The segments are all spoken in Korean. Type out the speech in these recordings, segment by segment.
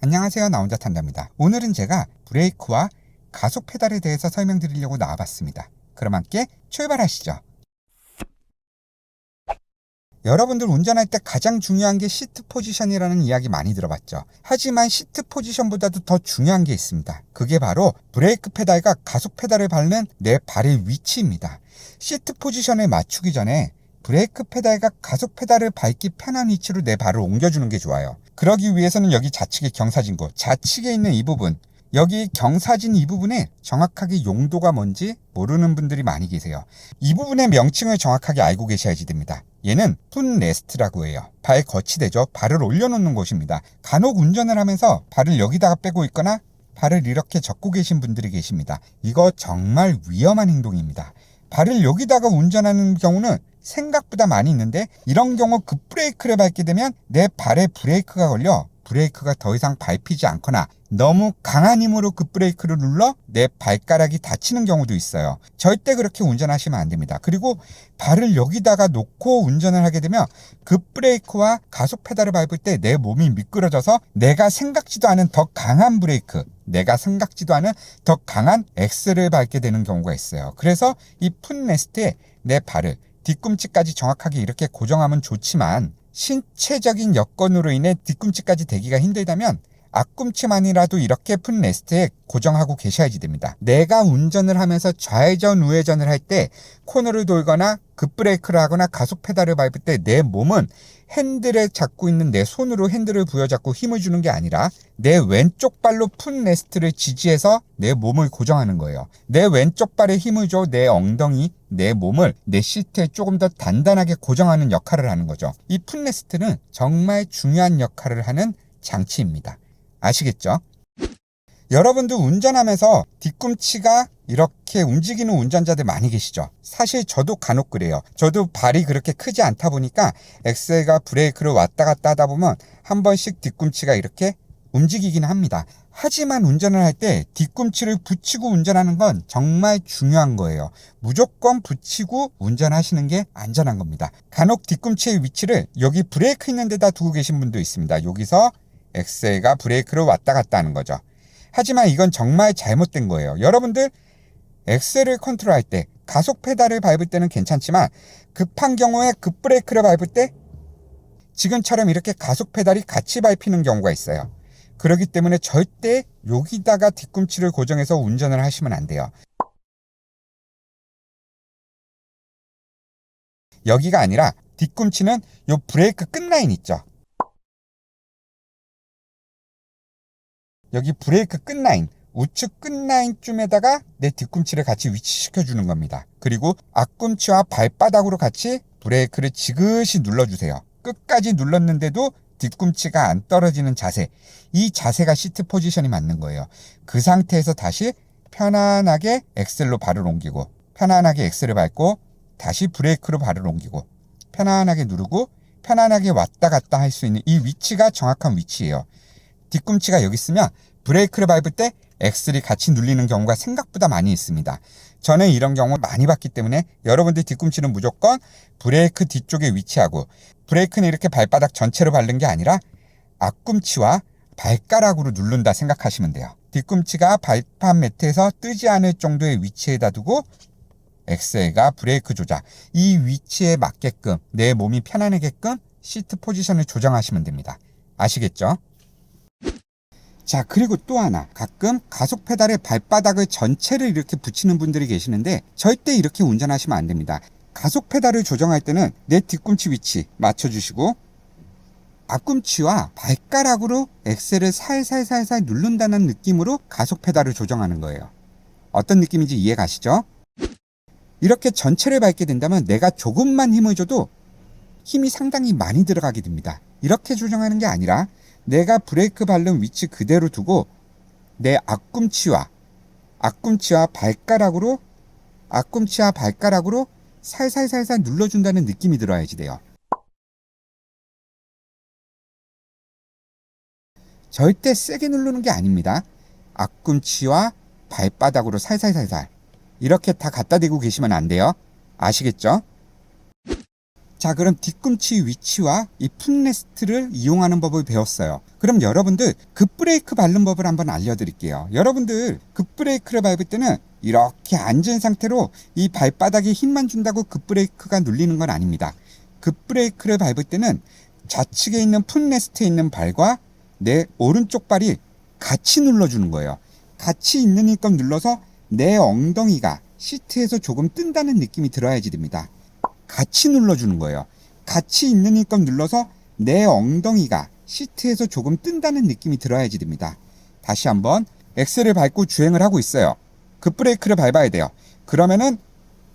안녕하세요. 나 혼자 탄답니다. 오늘은 제가 브레이크와 가속 페달에 대해서 설명드리려고 나와봤습니다. 그럼 함께 출발하시죠. 여러분들 운전할 때 가장 중요한 게 시트 포지션이라는 이야기 많이 들어봤죠. 하지만 시트 포지션보다도 더 중요한 게 있습니다. 그게 바로 브레이크 페달과 가속 페달을 밟는 내 발의 위치입니다. 시트 포지션에 맞추기 전에 브레이크 페달과 가속 페달을 밟기 편한 위치로 내 발을 옮겨주는 게 좋아요. 그러기 위해서는 여기 좌측에 경사진구, 좌측에 있는 이 부분, 여기 경사진 이 부분에 정확하게 용도가 뭔지 모르는 분들이 많이 계세요. 이 부분의 명칭을 정확하게 알고 계셔야지 됩니다. 얘는 풋레스트라고 해요. 발 거치대죠. 발을 올려놓는 곳입니다. 간혹 운전을 하면서 발을 여기다가 빼고 있거나 발을 이렇게 접고 계신 분들이 계십니다. 이거 정말 위험한 행동입니다. 발을 여기다가 운전하는 경우는 생각보다 많이 있는데, 이런 경우 급브레이크를 밟게 되면 내 발에 브레이크가 걸려 브레이크가 더 이상 밟히지 않거나 너무 강한 힘으로 급브레이크를 눌러 내 발가락이 다치는 경우도 있어요. 절대 그렇게 운전하시면 안 됩니다. 그리고 발을 여기다가 놓고 운전을 하게 되면 급브레이크와 가속 페달을 밟을 때 내 몸이 미끄러져서 내가 생각지도 않은 더 강한 브레이크, 내가 생각지도 않은 더 강한 엑셀을 밟게 되는 경우가 있어요. 그래서 이 풋레스트에 내 발을 뒤꿈치까지 정확하게 이렇게 고정하면 좋지만, 신체적인 여건으로 인해 뒤꿈치까지 대기가 힘들다면 앞꿈치만이라도 이렇게 풋레스트에 고정하고 계셔야지 됩니다. 내가 운전을 하면서 좌회전 우회전을 할 때, 코너를 돌거나 급브레이크를 하거나 가속 페달을 밟을 때 내 몸은 핸들을 잡고 있는 내 손으로 핸들을 부여잡고 힘을 주는 게 아니라 내 왼쪽 발로 풋레스트를 지지해서 내 몸을 고정하는 거예요. 내 왼쪽 발에 힘을 줘 내 엉덩이, 내 몸을 내 시트에 조금 더 단단하게 고정하는 역할을 하는 거죠. 이 풋레스트는 정말 중요한 역할을 하는 장치입니다. 아시겠죠? 여러분도 운전하면서 뒤꿈치가 이렇게 움직이는 운전자들 많이 계시죠? 사실 저도 간혹 그래요. 저도 발이 그렇게 크지 않다 보니까 엑셀과 브레이크를 왔다 갔다 하다 보면 한 번씩 뒤꿈치가 이렇게 움직이긴 합니다. 하지만 운전을 할 때 뒤꿈치를 붙이고 운전하는 건 정말 중요한 거예요. 무조건 붙이고 운전하시는 게 안전한 겁니다. 간혹 뒤꿈치의 위치를 여기 브레이크 있는 데다 두고 계신 분도 있습니다. 여기서 엑셀과 브레이크를 왔다 갔다 하는 거죠. 하지만 이건 정말 잘못된 거예요. 여러분들 엑셀을 컨트롤할 때, 가속 페달을 밟을 때는 괜찮지만 급한 경우에 급브레이크를 밟을 때 지금처럼 이렇게 가속 페달이 같이 밟히는 경우가 있어요. 그렇기 때문에 절대 여기다가 뒤꿈치를 고정해서 운전을 하시면 안 돼요. 여기가 아니라 뒤꿈치는 요 브레이크 끝라인 있죠. 여기 브레이크 끝라인, 우측 끝라인쯤에다가 내 뒤꿈치를 같이 위치시켜 주는 겁니다. 그리고 앞꿈치와 발바닥으로 같이 브레이크를 지그시 눌러주세요. 끝까지 눌렀는데도 뒤꿈치가 안 떨어지는 자세, 이 자세가 시트 포지션이 맞는 거예요. 그 상태에서 다시 편안하게 엑셀로 발을 옮기고, 편안하게 엑셀을 밟고, 다시 브레이크로 발을 옮기고, 편안하게 누르고 편안하게 왔다 갔다 할 수 있는 이 위치가 정확한 위치예요. 뒤꿈치가 여기 있으면 브레이크를 밟을 때 엑셀이 같이 눌리는 경우가 생각보다 많이 있습니다. 저는 이런 경우 많이 봤기 때문에 여러분들 뒤꿈치는 무조건 브레이크 뒤쪽에 위치하고, 브레이크는 이렇게 발바닥 전체로 밟는 게 아니라 앞꿈치와 발가락으로 누른다 생각하시면 돼요. 뒤꿈치가 발판 매트에서 뜨지 않을 정도의 위치에다 두고 엑셀과 브레이크 조작, 이 위치에 맞게끔 내 몸이 편안하게끔 시트 포지션을 조정하시면 됩니다. 아시겠죠? 자, 그리고 또 하나, 가끔 가속 페달에 발바닥을 전체를 이렇게 붙이는 분들이 계시는데 절대 이렇게 운전하시면 안 됩니다. 가속 페달을 조정할 때는 내 뒤꿈치 위치 맞춰주시고, 앞꿈치와 발가락으로 엑셀을 살살살살 누른다는 느낌으로 가속 페달을 조정하는 거예요. 어떤 느낌인지 이해 가시죠? 이렇게 전체를 밟게 된다면 내가 조금만 힘을 줘도 힘이 상당히 많이 들어가게 됩니다. 이렇게 조정하는 게 아니라 내가 브레이크 밟는 위치 그대로 두고 내 앞꿈치와 발가락으로 살살살살 눌러준다는 느낌이 들어야지 돼요. 절대 세게 누르는 게 아닙니다. 앞꿈치와 발바닥으로 살살살살 이렇게 다 갖다 대고 계시면 안 돼요. 아시겠죠? 자, 그럼 뒤꿈치 위치와 이 풋레스트를 이용하는 법을 배웠어요. 그럼 여러분들 급브레이크 밟는 법을 한번 알려드릴게요. 여러분들 급브레이크를 밟을 때는 이렇게 앉은 상태로 이 발바닥에 힘만 준다고 급브레이크가 눌리는 건 아닙니다. 급브레이크를 밟을 때는 좌측에 있는 풋레스트에 있는 발과 내 오른쪽 발이 같이 눌러주는 거예요. 같이 있는 힘껏 눌러서 내 엉덩이가 시트에서 조금 뜬다는 느낌이 들어야지 됩니다. 같이 눌러주는 거예요. 같이 있는 힘껏 눌러서 내 엉덩이가 시트에서 조금 뜬다는 느낌이 들어야지 됩니다. 다시 한번 엑셀을 밟고 주행을 하고 있어요. 급브레이크를 밟아야 돼요. 그러면은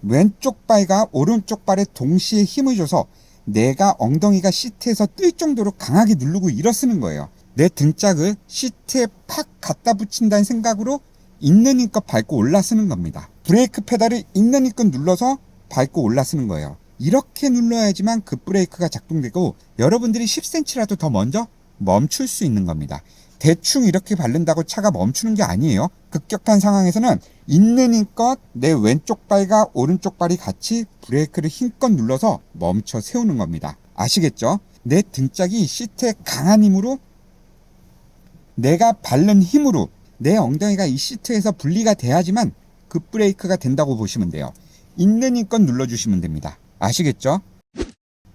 왼쪽 발과 오른쪽 발에 동시에 힘을 줘서 내가 엉덩이가 시트에서 뜰 정도로 강하게 누르고 일어서는 거예요. 내 등짝을 시트에 팍 갖다 붙인다는 생각으로 있는 힘껏 밟고 올라서는 겁니다. 브레이크 페달을 있는 힘껏 눌러서 밟고 올라서는 거예요. 이렇게 눌러야지만 급브레이크가 작동되고 여러분들이 10cm라도 더 먼저 멈출 수 있는 겁니다. 대충 이렇게 밟는다고 차가 멈추는 게 아니에요. 급격한 상황에서는 있는 힘껏 내 왼쪽 발과 오른쪽 발이 같이 브레이크를 힘껏 눌러서 멈춰 세우는 겁니다. 아시겠죠? 내 등짝이 시트에 강한 힘으로 내가 밟는 힘으로 내 엉덩이가 이 시트에서 분리가 돼야지만 급브레이크가 된다고 보시면 돼요. 있는 힘껏 눌러주시면 됩니다. 아시겠죠?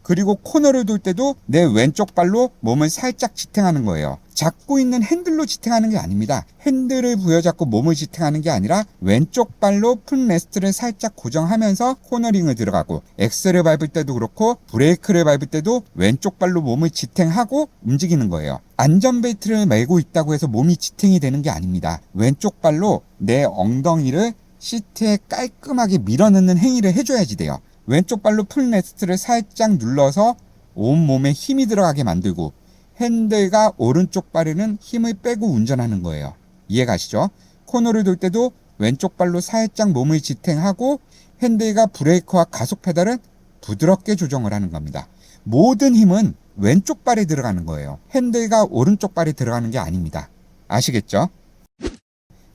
그리고 코너를 돌 때도 내 왼쪽 발로 몸을 살짝 지탱하는 거예요. 잡고 있는 핸들로 지탱하는 게 아닙니다. 핸들을 부여잡고 몸을 지탱하는 게 아니라 왼쪽 발로 풋레스트를 살짝 고정하면서 코너링을 들어가고, 엑셀을 밟을 때도 그렇고 브레이크를 밟을 때도 왼쪽 발로 몸을 지탱하고 움직이는 거예요. 안전벨트를 매고 있다고 해서 몸이 지탱이 되는 게 아닙니다. 왼쪽 발로 내 엉덩이를 시트에 깔끔하게 밀어넣는 행위를 해줘야지 돼요. 왼쪽 발로 풋레스트를 살짝 눌러서 온몸에 힘이 들어가게 만들고, 핸들과 오른쪽 발에는 힘을 빼고 운전하는 거예요. 이해가시죠? 코너를 돌 때도 왼쪽 발로 살짝 몸을 지탱하고 핸들과 브레이크와 가속 페달은 부드럽게 조정을 하는 겁니다. 모든 힘은 왼쪽 발에 들어가는 거예요. 핸들과 오른쪽 발에 들어가는 게 아닙니다. 아시겠죠?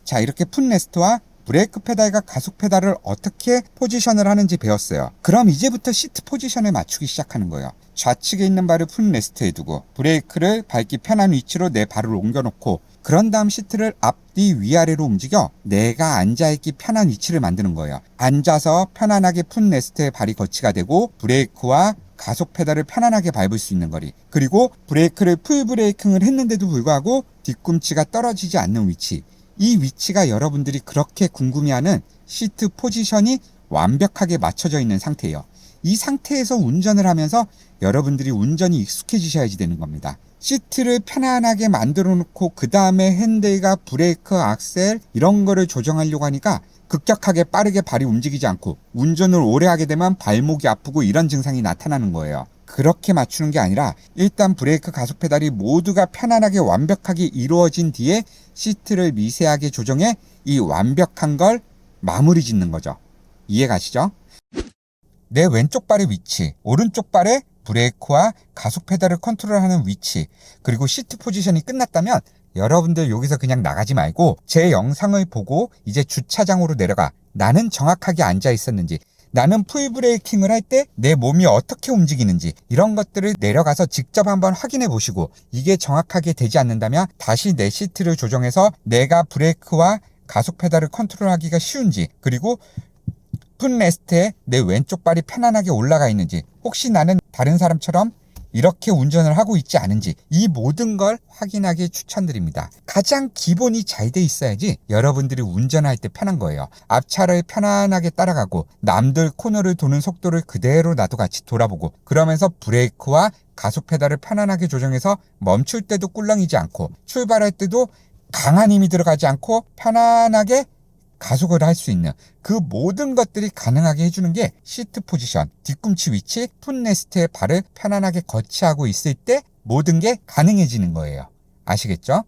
자, 이렇게 풋레스트와 브레이크 페달과 가속 페달을 어떻게 포지션을 하는지 배웠어요. 그럼 이제부터 시트 포지션을 맞추기 시작하는 거예요. 좌측에 있는 발을 풋레스트에 두고 브레이크를 밟기 편한 위치로 내 발을 옮겨놓고, 그런 다음 시트를 앞뒤 위아래로 움직여 내가 앉아있기 편한 위치를 만드는 거예요. 앉아서 편안하게 풋레스트에 발이 거치가 되고 브레이크와 가속 페달을 편안하게 밟을 수 있는 거리, 그리고 브레이크를 풀 브레이킹을 했는데도 불구하고 뒤꿈치가 떨어지지 않는 위치, 이 위치가 여러분들이 그렇게 궁금해하는 시트 포지션이 완벽하게 맞춰져 있는 상태예요. 이 상태에서 운전을 하면서 여러분들이 운전이 익숙해지셔야지 되는 겁니다. 시트를 편안하게 만들어 놓고 그 다음에 핸들과 브레이크, 악셀 이런 거를 조정하려고 하니까 급격하게 빠르게 발이 움직이지 않고 운전을 오래 하게 되면 발목이 아프고 이런 증상이 나타나는 거예요. 그렇게 맞추는 게 아니라 일단 브레이크, 가속 페달이 모두가 편안하게 완벽하게 이루어진 뒤에 시트를 미세하게 조정해 이 완벽한 걸 마무리 짓는 거죠. 이해가시죠? 내 왼쪽 발의 위치, 오른쪽 발의 브레이크와 가속 페달을 컨트롤하는 위치, 그리고 시트 포지션이 끝났다면 여러분들 여기서 그냥 나가지 말고 제 영상을 보고 이제 주차장으로 내려가 나는 정확하게 앉아 있었는지, 나는 풀 브레이킹을 할 때 내 몸이 어떻게 움직이는지 이런 것들을 내려가서 직접 한번 확인해 보시고, 이게 정확하게 되지 않는다면 다시 내 시트를 조정해서 내가 브레이크와 가속 페달을 컨트롤하기가 쉬운지, 그리고 풋레스트에 내 왼쪽 발이 편안하게 올라가 있는지, 혹시 나는 다른 사람처럼 이렇게 운전을 하고 있지 않은지, 이 모든 걸 확인하기 추천드립니다. 가장 기본이 잘 돼 있어야지 여러분들이 운전할 때 편한 거예요. 앞차를 편안하게 따라가고 남들 코너를 도는 속도를 그대로 나도 같이 돌아보고, 그러면서 브레이크와 가속 페달을 편안하게 조정해서 멈출 때도 꿀렁이지 않고 출발할 때도 강한 힘이 들어가지 않고 편안하게 가속을 할 수 있는 그 모든 것들이 가능하게 해주는 게 시트 포지션, 뒤꿈치 위치, 풋레스트에 발을 편안하게 거치하고 있을 때 모든 게 가능해지는 거예요. 아시겠죠?